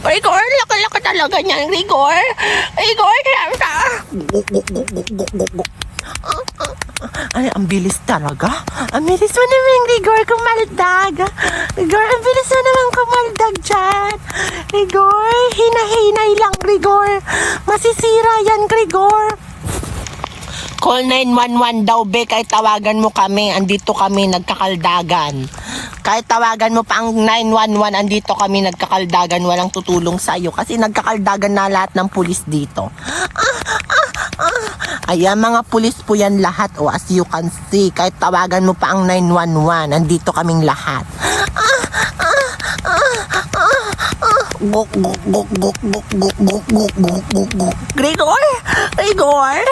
Rigor, laki-laki talaga niyan, Rigor. Rigor, ay, ang bilis talaga. Ang bilis mo naman, Rigor, kumaldag. Rigor, ang bilis mo naman kumaldag dyan. Rigor, hinahinay lang, Rigor. Masisira yan, Rigor. Call 911 daw, be. Kahit tawagan mo kami, andito kami, nagkakaldagan. Kahit tawagan mo pa ang 911, andito kami, nagkakaldagan. Walang tutulong sa'yo kasi nagkakaldagan na lahat ng pulis dito. Ayan, mga pulis po yan lahat. O, as you can see, kahit tawagan mo pa ang 911, andito kaming lahat. Gregor! Gregor!